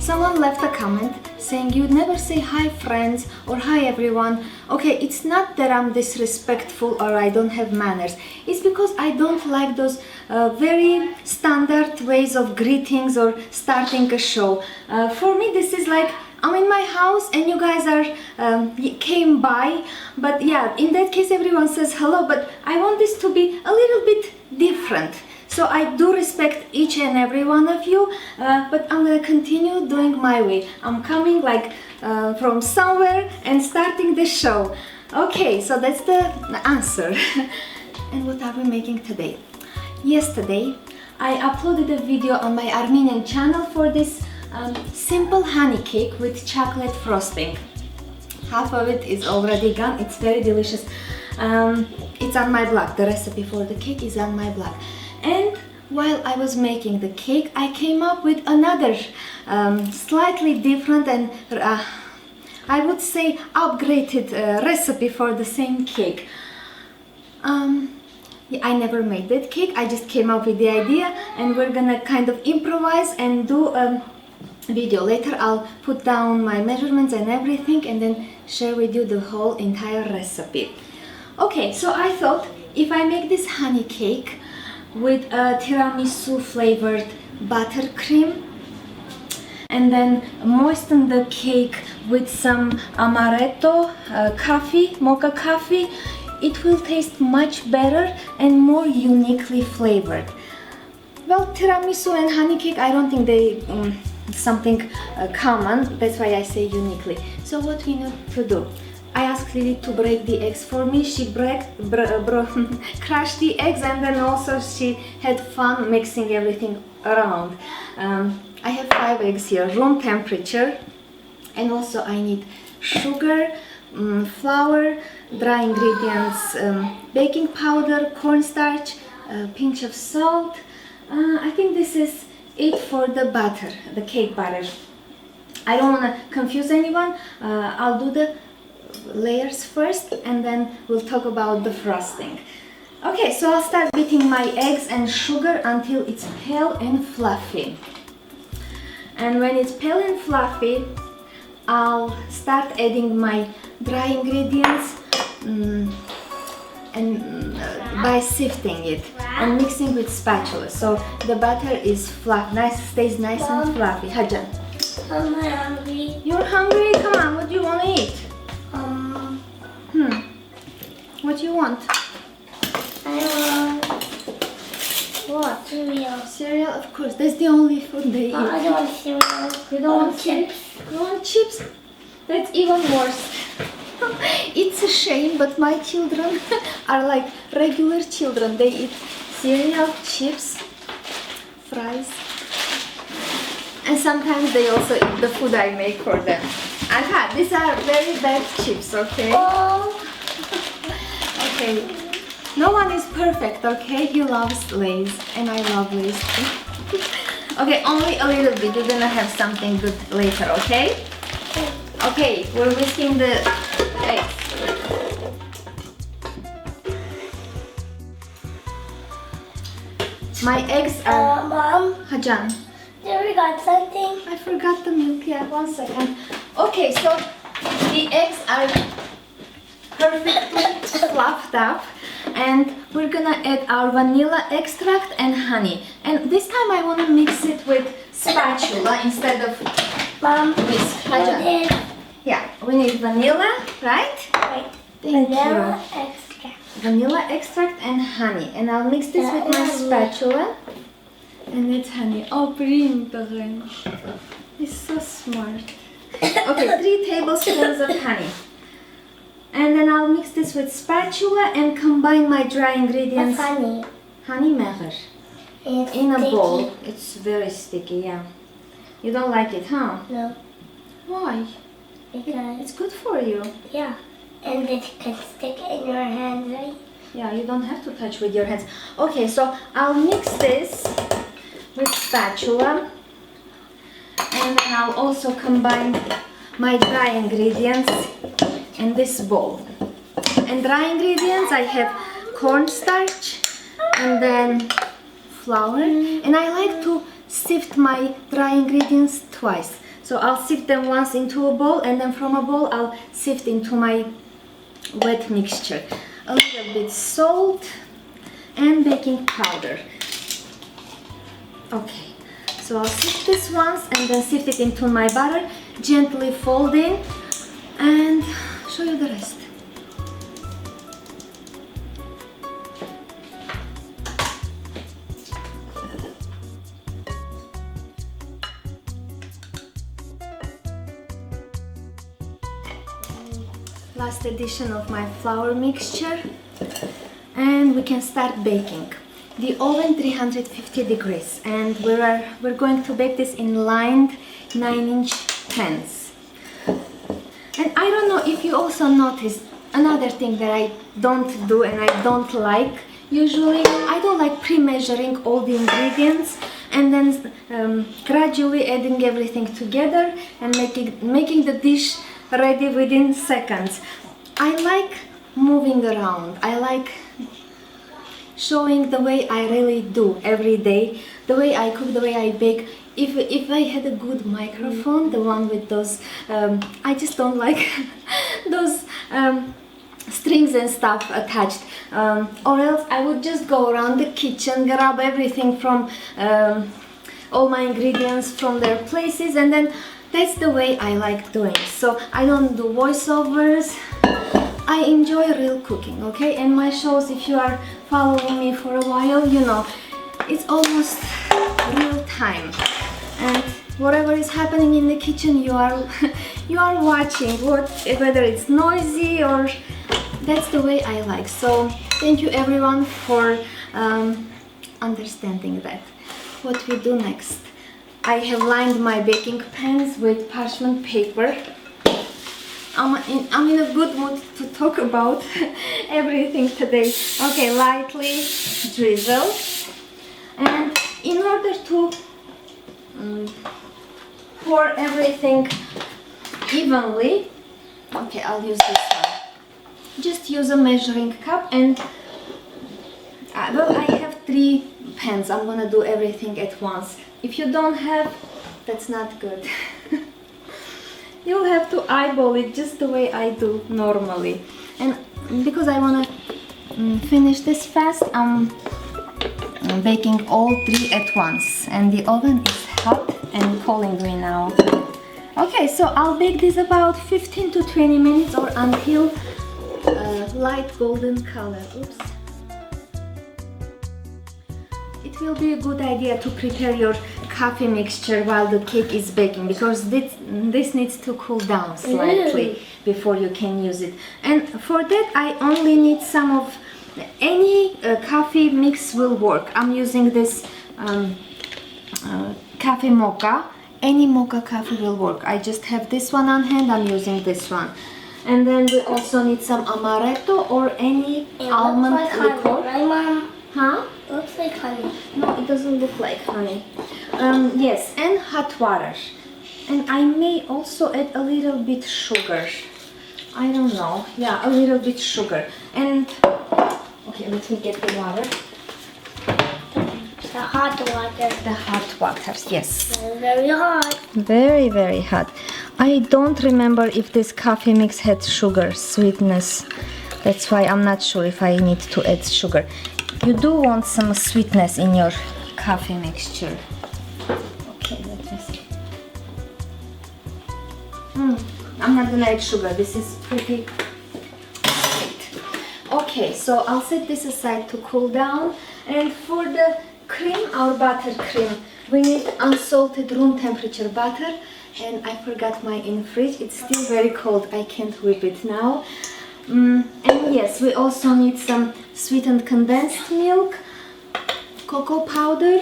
Someone left a comment saying you'd never say hi friends or hi everyone. Okay, it's not that I'm disrespectful or I don't have manners. It's because I don't like those very standard ways of greetings or starting a show. For me this is like I'm in my house and you guys are came by, but yeah, in that case everyone says hello, but I want this to be a little bit different. So I do respect each and every one of you, but I'm gonna continue doing my way. I'm coming like from somewhere and starting the show. Okay, so that's the answer. And what are we making today? Yesterday I uploaded a video on my Armenian channel for this simple honey cake with chocolate frosting. Half of it is already gone. It's very delicious. It's on my blog. The recipe for the cake is on my blog. And while I was making the cake, I came up with another slightly different and I would say upgraded recipe for the same cake. Yeah, I never made that cake. I just came up with the idea and we're gonna kind of improvise and do a video. Later I'll put down my measurements and everything and then share with you the whole entire recipe. Okay, so I thought if I make this honey cake with a tiramisu flavored buttercream and then moisten the cake with some amaretto coffee, mocha coffee, it will taste much better and more uniquely flavored. Well, tiramisu and honey cake, I don't think they something common, that's why I say uniquely. So what we need to do, I asked Lily to break the eggs for me. She crushed the eggs and then also she had fun mixing everything around. I have 5 eggs here, room temperature, and also I need sugar, flour, dry ingredients, baking powder, cornstarch, a pinch of salt. I think this is it for the butter, the cake butter. I don't want to confuse anyone. I'll do the layers first and then we'll talk about the frosting. Okay, so I'll start beating my eggs and sugar until it's pale and fluffy. And when it's pale and fluffy, I'll start adding my dry ingredients by sifting it and mixing with spatula, so the butter is stays nice and fluffy. Hajan, I'm hungry. you're hungry? Come on, what do you want to eat? What do you want? I want cereal. Cereal, of course. That's the only food they eat. I don't want cereal. You don't want chips. You want chips? That's even worse. It's a shame, but my children are like regular children. They eat cereal, chips, fries, and sometimes they also eat the food I make for them. Aha, these are very bad chips, okay? Oh. Okay, no one is perfect, okay? He loves Lay's and I love Lay's too. Okay, only a little bit. You're gonna have something good later, okay? Okay, we're whisking the eggs. My eggs are... Mom, Hajan, you forgot something? I forgot the milk. Yeah, 1 second. Okay, so the eggs are perfectly fluffed up and we're gonna add our vanilla extract and honey. And this time I want to mix it with spatula instead of Mom, whisk. Hajan. Yeah, we need vanilla, right? Right. Thank Vanilla you. extract. Vanilla extract and honey. And I'll mix this with my spatula. And it's honey. Oh, prim, he's so smart. Okay, 3 tablespoons of honey. And then I'll mix this with spatula and combine my dry ingredients. What's honey? Honey meher. It's In a sticky. bowl. It's very sticky, yeah. You don't like it, huh? No, Why? because It's good for you. yeah, and it can stick in your hands, right? Yeah, you don't have to touch with your hands. Okay, so I'll mix this with spatula. And then I'll also combine my dry ingredients in this bowl. And dry ingredients, I have cornstarch and then flour. And I like to sift my dry ingredients twice. So I'll sift them once into a bowl, and then from a bowl I'll sift into my wet mixture. A little bit salt and baking powder. Okay, so I'll sift this once and then sift it into my butter, gently folding, and show you the rest. Last addition of my flour mixture, and we can start baking. The oven 350 degrees, and we're going to bake this in lined 9-inch pans. And I don't know if you also noticed another thing that I don't do and I don't like. Usually I don't like pre-measuring all the ingredients and then gradually adding everything together and making the dish ready within seconds. I like moving around. I like showing the way I really do every day, the way I cook, the way I bake. If I had a good microphone, the one with those, I just don't like those strings and stuff attached, or else I would just go around the kitchen, grab everything from all my ingredients from their places, and then that's the way I like doing. So I don't do voiceovers. I enjoy real cooking, okay? And my shows, if you are following me for a while, you know it's almost real time, and whatever is happening in the kitchen, you are watching, whether it's noisy or that's the way I like. So thank you everyone for understanding that. What we do next? I have lined my baking pans with parchment paper. I'm in a good mood to talk about everything today. Okay, lightly drizzle, and in order to pour everything evenly, okay, I'll use this one. Just use a measuring cup, and well, I have 3 pans. I'm gonna do everything at once. If you don't have, that's not good. You'll have to eyeball it just the way I do normally. And because I want to finish this fast, I'm baking all 3 at once. And the oven is hot and calling me now. Okay, so I'll bake this about 15 to 20 minutes or until light golden color. Oops. It will be a good idea to prepare your coffee mixture while the cake is baking, because this needs to cool down slightly before you can use it. And for that I only need some of any coffee mix will work. I'm using this coffee mocha. Any mocha coffee will work. I just have this one on hand. I'm using this one. And then we also need some amaretto or any almond liqueur. Right, Mom? Huh? Looks like honey. No, it doesn't look like honey. Yes, and hot water. And I may also add a little bit sugar. I don't know. Yeah, a little bit sugar. And okay, let me get the water. The hot water. The hot water, yes. Very hot. Very, very hot. I don't remember if this coffee mix had sugar, sweetness. That's why I'm not sure if I need to add sugar. You do want some sweetness in your coffee mixture. Okay, let me see. I'm not gonna add sugar. This is pretty sweet. Okay, so I'll set this aside to cool down. And for the cream, our buttercream, we need unsalted room temperature butter. And I forgot mine in the fridge. It's still very cold. I can't whip it now. And yes, we also need some sweetened condensed milk, cocoa powder,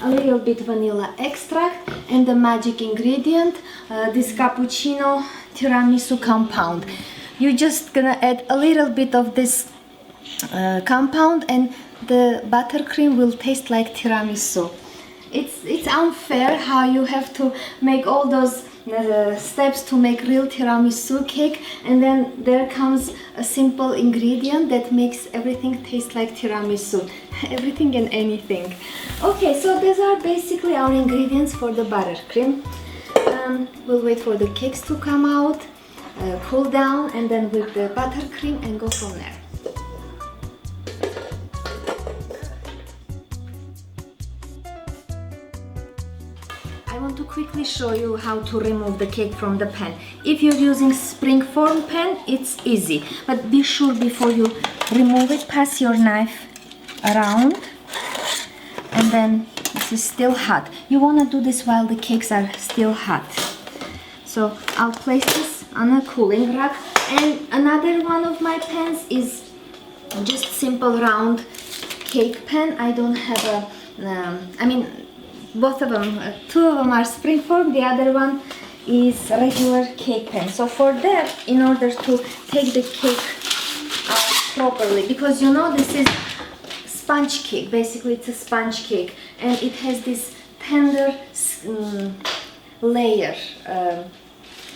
a little bit vanilla extract, and the magic ingredient, this cappuccino tiramisu compound. You're just gonna add a little bit of this compound, and the buttercream will taste like tiramisu. It's unfair how you have to make all those steps to make real tiramisu cake, and then there comes a simple ingredient that makes everything taste like tiramisu. Everything and anything. Okay, so these are basically our ingredients for the buttercream. We'll wait for the cakes to come out, cool down, and then with the buttercream and go from there. I want to quickly show you how to remove the cake from the pan. If you're using springform pan, it's easy, but be sure before you remove it, pass your knife around, and then this is still hot. You want to do this while the cakes are still hot. So I'll place this on a cooling rack, and another one of my pans is just simple round cake pan. I don't have a, both of them, two of them are springform, the other one is regular cake pan. So for that, in order to take the cake out properly, because you know this is sponge cake, basically it's a sponge cake, and it has this tender layer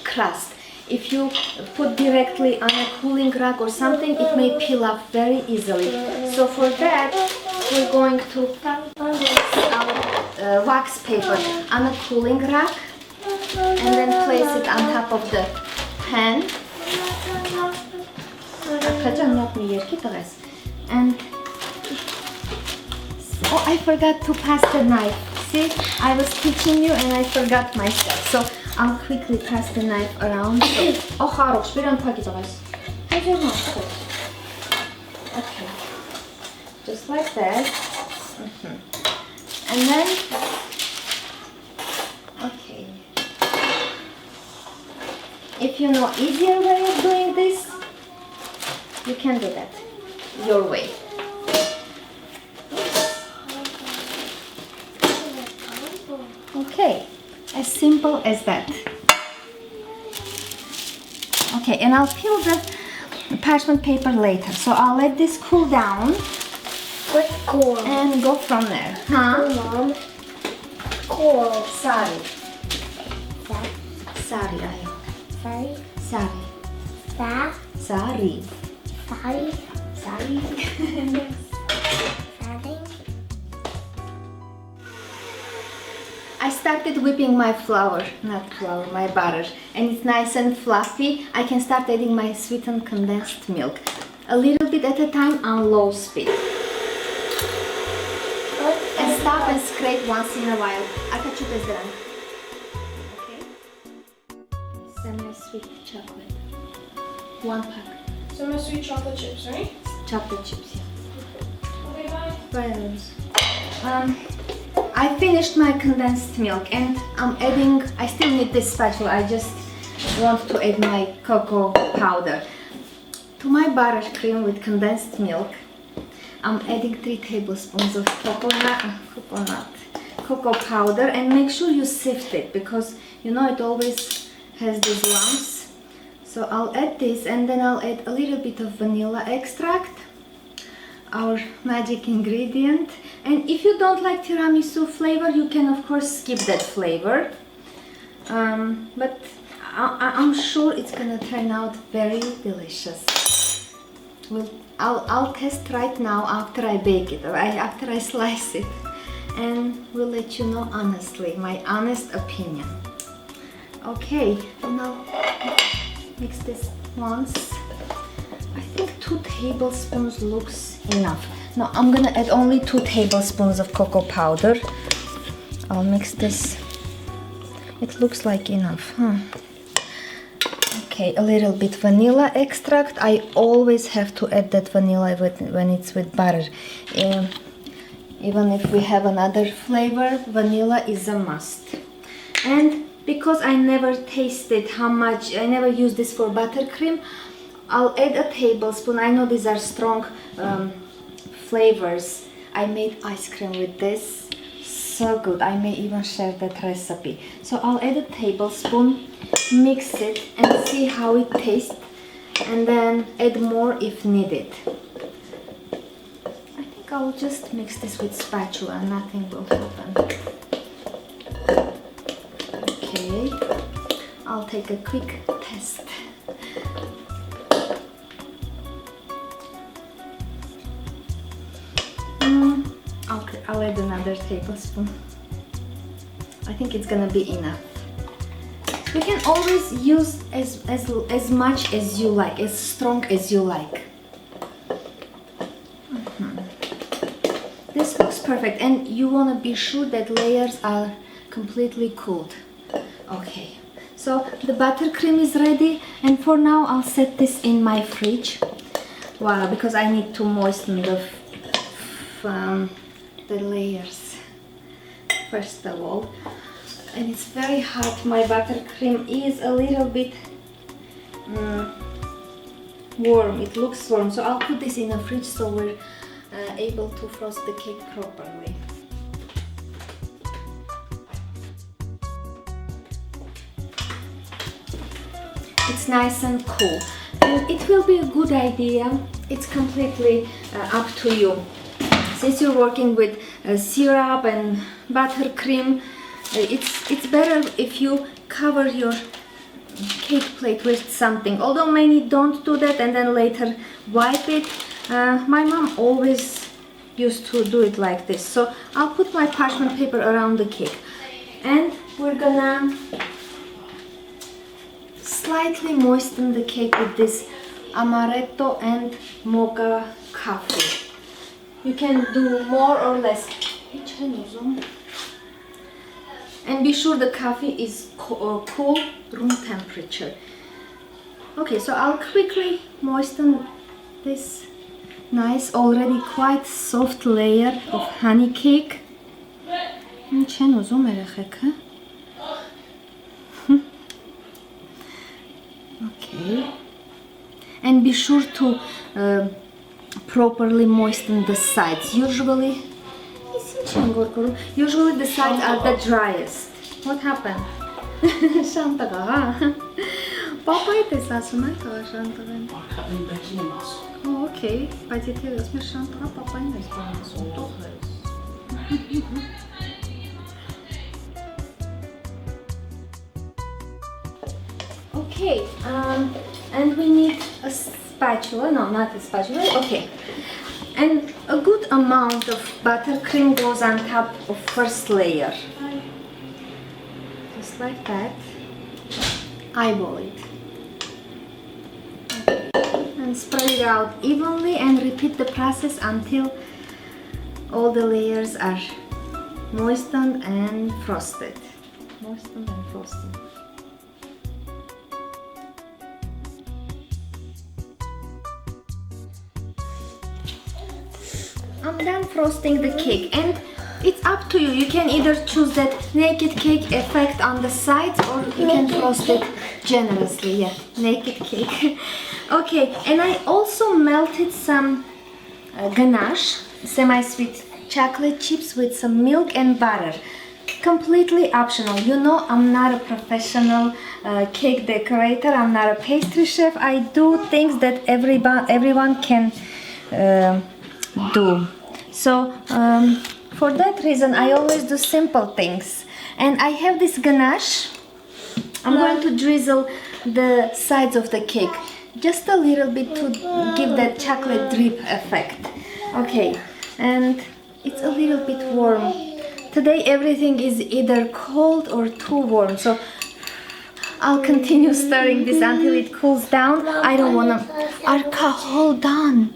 crust. If you put directly on a cooling rack or something, it may peel off very easily. So for that, we're going to place our wax paper on a cooling rack and then place it on top of the pan. And oh, I forgot to pass the knife. See, I was teaching you and I forgot myself. So I'll quickly pass the knife around. Oh, хорош, берем пакетовать. Okay, just like that. And then, okay. If you know easier way of doing this, you can do that your way. Okay, as simple as that. Okay, and I'll peel the parchment paper later. So I'll let this cool down. What's cool? And go from there. Huh? Mom. Cool. Sorry. Sorry. Sorry. Sorry. Sorry. Sorry. Sorry. Sorry. Sorry. I started whipping my my butter, and it's nice and fluffy. I can start adding my sweetened condensed milk, a little bit at a time on low speed. And stop and scrape once in a while. Okay? Semi-sweet chocolate. 1 pack. Semi-sweet chocolate chips, right? Chocolate chips, yeah. Okay, bye. Bye, Rose. I finished my condensed milk and I'm adding, I still need this spatula, I just want to add my cocoa powder. To my buttercream with condensed milk, I'm adding 3 tablespoons of cocoa powder, and make sure you sift it because you know it always has these lumps. So I'll add this, and then I'll add a little bit of vanilla extract, our magic ingredient. And if you don't like tiramisu flavor, you can of course skip that flavor, but I'm sure it's gonna turn out very delicious. I'll test right now after I bake it, after I slice it, and we'll let you know honestly, my honest opinion. Okay, now mix this once. I think 2 tablespoons looks enough. No, I'm gonna add only 2 tablespoons of cocoa powder. I'll mix this. It looks like enough, huh? Okay, a little bit vanilla extract. I always have to add that vanilla when it's with butter. Even if we have another flavor, vanilla is a must. And because I never tasted how much, I never use this for buttercream, I'll add a tablespoon. I know these are strong flavors. I made ice cream with this, so good. I may even share that recipe. So I'll add a tablespoon, mix it and see how it tastes, and then add more if needed. I think I'll just mix this with spatula, nothing will happen. Okay, I'll take a quick test. I'll add another tablespoon. I think it's gonna be enough. You can always use as much as you like, as strong as you like. This looks perfect, and you want to be sure that layers are completely cooled. Okay, so the buttercream is ready, and for now I'll set this in my fridge. Wow, because I need to moisten the layers first of all. And it's very hot. My buttercream is a little bit warm. It looks warm, so I'll put this in a fridge so we're able to frost the cake properly. It's nice and cool, and it will be a good idea. It's completely up to you. Since you're working with syrup and buttercream, it's better if you cover your cake plate with something. Although many don't do that and then later wipe it. My mom always used to do it like this. So I'll put my parchment paper around the cake, and we're gonna slightly moisten the cake with this amaretto and mocha coffee. You can do more or less. And be sure the coffee is cool, room temperature. Okay, so I'll quickly moisten this nice, already quite soft layer of honey cake. Okay, and be sure to properly moisten the sides. Usually the sides are the driest. What happened? Oh, okay. Okay, and we need a spatula. No, not a spatula. Okay. And a good amount of buttercream goes on top of first layer. Just like that. Eyeball it. Okay. And spread it out evenly and repeat the process until all the layers are moistened and frosted. Moistened and frosted. I'm done frosting the cake, and it's up to you. You can either choose that naked cake effect on the sides, or you can frost it generously. Yeah, naked cake. Okay, and I also melted some ganache, semi-sweet chocolate chips with some milk and butter. Completely optional. You know, I'm not a professional cake decorator. I'm not a pastry chef. I do things that everyone can do. So for that reason I always do simple things, and I have this ganache. I'm going to drizzle the sides of the cake just a little bit to give that chocolate drip effect. Okay, and it's a little bit warm. Today everything is either cold or too warm, so I'll continue stirring this until it cools down. I don't wanna... Arka, hold on.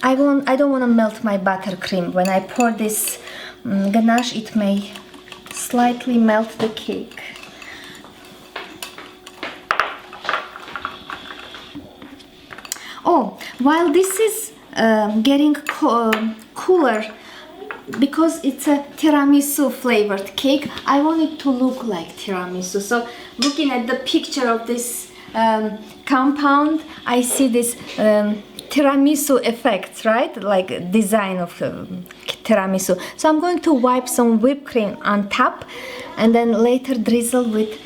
I don't want to melt my buttercream. When I pour this ganache, it may slightly melt the cake. Oh, while this is getting cooler, because it's a tiramisu flavored cake, I want it to look like tiramisu. So looking at the picture of this compound, I see this tiramisu effect, right? Like design of tiramisu. So I'm going to wipe some whipped cream on top and then later drizzle with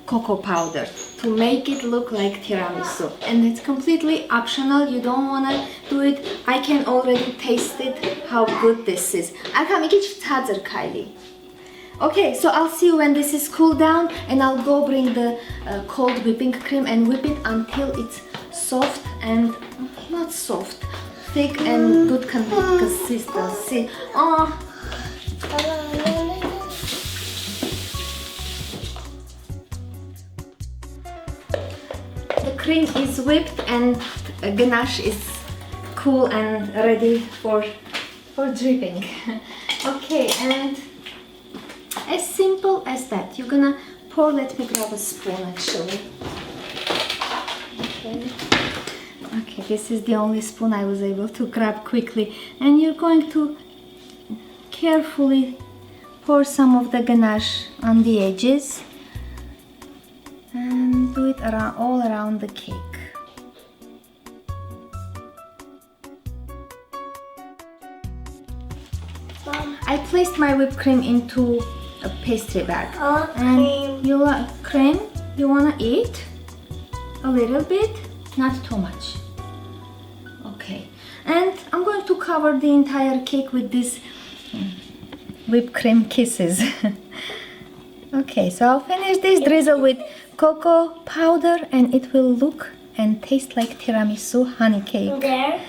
cocoa powder to make it look like tiramisu. And it's completely optional. You don't want to do it. I can already taste it, how good this is. Okay, so I'll see you when this is cooled down, and I'll go bring the cold whipping cream and whip it until it's soft and not soft, thick and good consistency. Oh. cream is whipped and ganache is cool and ready for dripping. Okay, and as simple as that. You're gonna pour. Let me grab a spoon actually. Okay, this is the only spoon I was able to grab quickly. And you're going to carefully pour some of the ganache on the edges and do it all around the cake. I placed my whipped cream into a pastry bag. And you like cream? You wanna eat? A little bit? Not too much. Okay. And I'm going to cover the entire cake with these whipped cream kisses. Okay, so I'll finish this drizzle with cocoa powder and it will look and taste like tiramisu honey cake. There.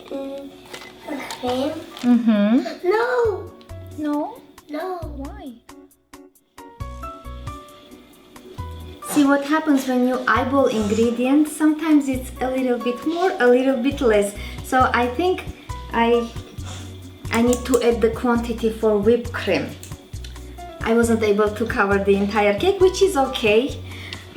Cream. Mm-hmm. No. No? No. Why? See what happens when you eyeball ingredients. Sometimes it's a little bit more, a little bit less. So I think I need to add the quantity for whipped cream. I wasn't able to cover the entire cake, which is okay.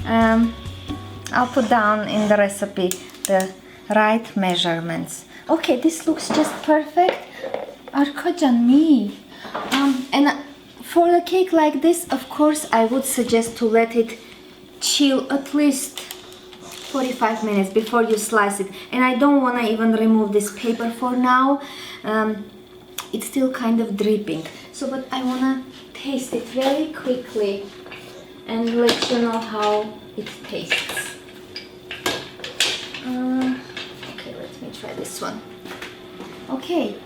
I'll put down in the recipe the right measurements. Okay, this looks just perfect. Arkacan me. And for a cake like this, of course, I would suggest to let it chill at least 45 minutes before you slice it. And I don't want to even remove this paper for now. It's still kind of dripping. So, but I want to taste it very quickly and let you know how it tastes. Okay, let me try this one. Okay.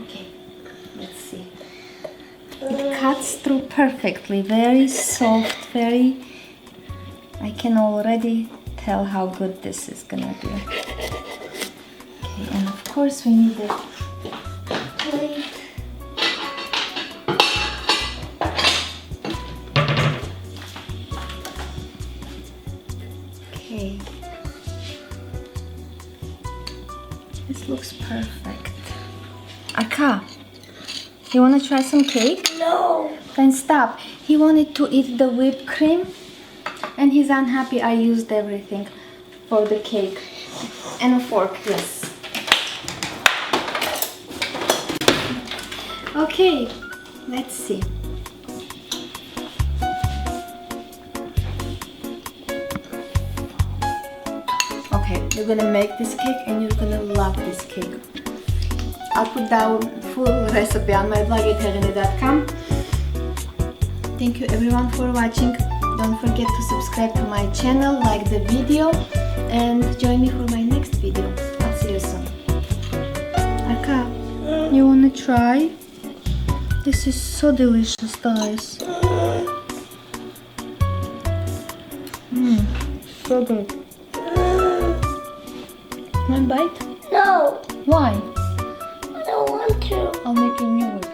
Okay, let's see. It cuts through perfectly, very soft, very... I can already tell how good this is gonna be. Okay, and of course we need a plate. Okay. This looks perfect. Arka, you wanna try some cake? No. Then stop. He wanted to eat the whipped cream and he's unhappy I used everything for the cake. And a fork, yes. Okay, let's see. Okay, you're gonna make this cake and you're gonna love this cake. I'll put down full recipe on my blog at Heghineh.com. Thank you everyone for watching. Don't forget to subscribe to my channel, like the video, and join me for my next video. I'll see you soon. Arka, you wanna try? This is so delicious, guys. So good. One bite? No. Why? I don't want to. I'll make you new one.